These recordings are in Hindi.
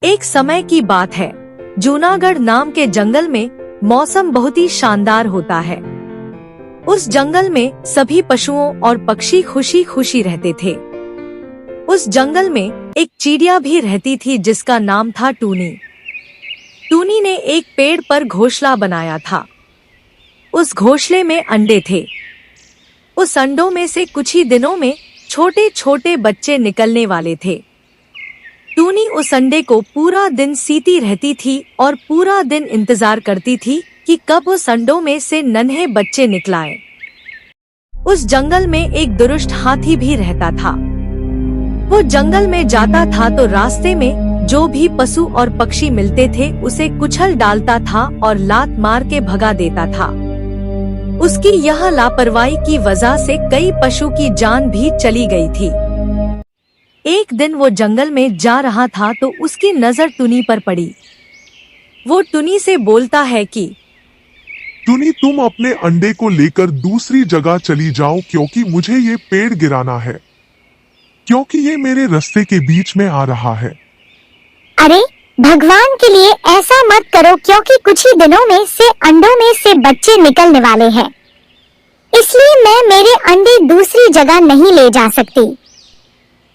एक समय की बात है, जूनागढ़ नाम के जंगल में मौसम बहुत ही शानदार होता है। उस जंगल में सभी पशुओं और पक्षी खुशी खुशी रहते थे। उस जंगल में एक चिड़िया भी रहती थी जिसका नाम था टूनी। टूनी ने एक पेड़ पर घोंसला बनाया था। उस घोंसले में अंडे थे। उस अंडों में से कुछ ही दिनों में छोटे छोटे बच्चे निकलने वाले थे। टूनी उस अंडे को पूरा दिन सीती रहती थी और पूरा दिन इंतजार करती थी कि कब उस अंडों में से नन्हे बच्चे निकलाएं। उस जंगल में एक दुष्ट हाथी भी रहता था। वो जंगल में जाता था तो रास्ते में जो भी पशु और पक्षी मिलते थे उसे कुचल डालता था और लात मार के भगा देता था। उसकी यह लापरवाही की वजह से कई पशु की जान भी चली गई थी। एक दिन वो जंगल में जा रहा था तो उसकी नजर टुनी पर पड़ी। वो टुनी से बोलता है कि टुनी, तुम अपने अंडे को लेकर दूसरी जगह चली जाओ क्योंकि मुझे ये पेड़ गिराना है, क्योंकि ये मेरे रास्ते के बीच में आ रहा है। अरे भगवान के लिए ऐसा मत करो, क्योंकि कुछ ही दिनों में से अंडों में से बच्चे निकलने वाले हैं, इसलिए मैं मेरे अंडे दूसरी जगह नहीं ले जा सकती।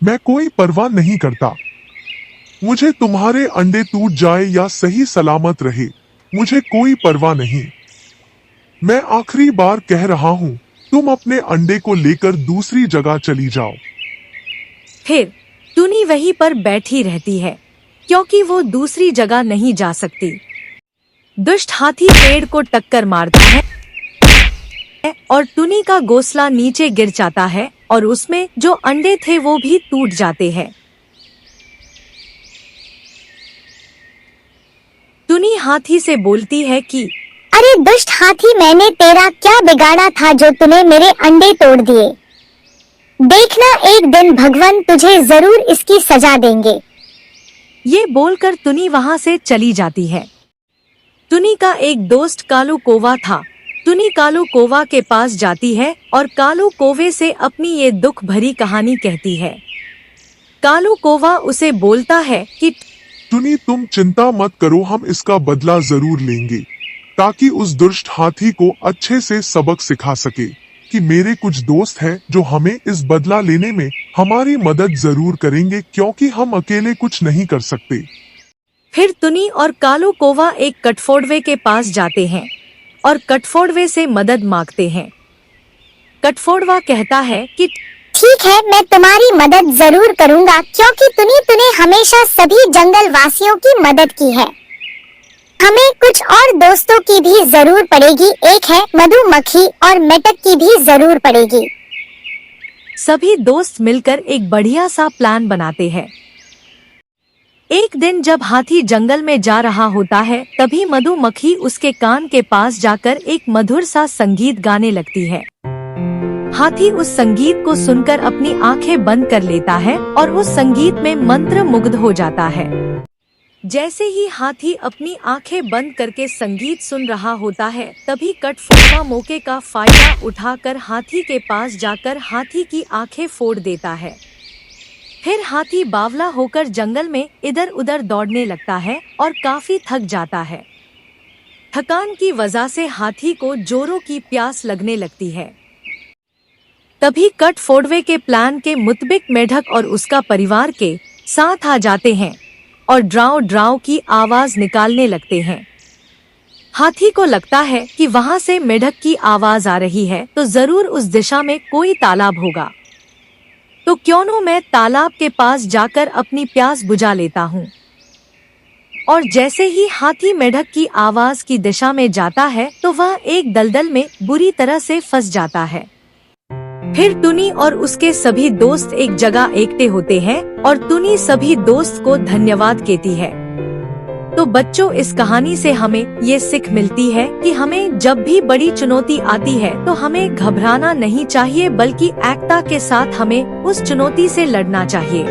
मैं कोई परवाह नहीं करता, मुझे तुम्हारे अंडे टूट जाए या सही सलामत रहे, मुझे कोई परवाह नहीं। मैं आखिरी बार कह रहा हूँ, तुम अपने अंडे को लेकर दूसरी जगह चली जाओ। फिर टुनी वहीं पर बैठी रहती है क्योंकि वो दूसरी जगह नहीं जा सकती। दुष्ट हाथी पेड़ को टक्कर मारता है और टुनी का घोंसला नीचे गिर जाता है और उसमें जो अंडे थे वो भी टूट जाते हैं। टुनी हाथी से बोलती है कि अरे दुष्ट हाथी, मैंने तेरा क्या बिगाड़ा था जो तूने मेरे अंडे तोड़ दिए। देखना, एक दिन भगवान तुझे जरूर इसकी सजा देंगे। ये बोलकर टुनी वहाँ से चली जाती है। टुनी का एक दोस्त कालू कौवा था। टुनी कालू कौवा के पास जाती है और कालू कौवे से अपनी ये दुख भरी कहानी कहती है। कालू कौवा उसे बोलता है कि टुनी, तुम चिंता मत करो, हम इसका बदला जरूर लेंगे, ताकि उस दुष्ट हाथी को अच्छे से सबक सिखा सके कि मेरे कुछ दोस्त हैं जो हमें इस बदला लेने में हमारी मदद जरूर करेंगे, क्योंकि हम अकेले कुछ नहीं कर सकते। फिर टुनी और कालू कौवा एक कटफोड़वे के पास जाते हैं और कटफोड़वे से मदद मांगते हैं। कटफोड़वा कहता है कि ठीक है, मैं तुम्हारी मदद जरूर करूंगा, क्योंकि तूने हमेशा सभी जंगल वासियों की मदद की है। हमें कुछ और दोस्तों की भी जरूर पड़ेगी, एक है मधुमक्खी और मेढक की भी जरूर पड़ेगी। सभी दोस्त मिलकर एक बढ़िया सा प्लान बनाते हैं। एक दिन जब हाथी जंगल में जा रहा होता है तभी मधुमक्खी उसके कान के पास जाकर एक मधुर सा संगीत गाने लगती है। हाथी उस संगीत को सुनकर अपनी आंखें बंद कर लेता है और उस संगीत में मंत्र मुग्ध हो जाता है। जैसे ही हाथी अपनी आंखें बंद करके संगीत सुन रहा होता है तभी कटफोड़वा मौके का फायदा उठाकर हाथी के पास जाकर हाथी की आंखें फोड़ देता है। फिर हाथी बावला होकर जंगल में इधर उधर दौड़ने लगता है और काफी थक जाता है। थकान की वजह से हाथी को जोरों की प्यास लगने लगती है। तभी कटफोड़वे के प्लान के मुताबिक मेढक और उसका परिवार के साथ आ जाते हैं और ड्राव ड्राव की आवाज निकालने लगते हैं। हाथी को लगता है कि वहां से मेढक की आवाज आ रही है तो जरूर उस दिशा में कोई तालाब होगा, तो क्यों न मैं तालाब के पास जाकर अपनी प्यास बुझा लेता हूँ। और जैसे ही हाथी मेढक की आवाज की दिशा में जाता है तो वह एक दलदल में बुरी तरह से फंस जाता है। फिर टुनी और उसके सभी दोस्त एक जगह इकट्ठे होते हैं और टुनी सभी दोस्त को धन्यवाद कहती है। तो बच्चों, इस कहानी से हमें ये सीख मिलती है कि हमें जब भी बड़ी चुनौती आती है तो हमें घबराना नहीं चाहिए, बल्कि एकता के साथ हमें उस चुनौती से लड़ना चाहिए।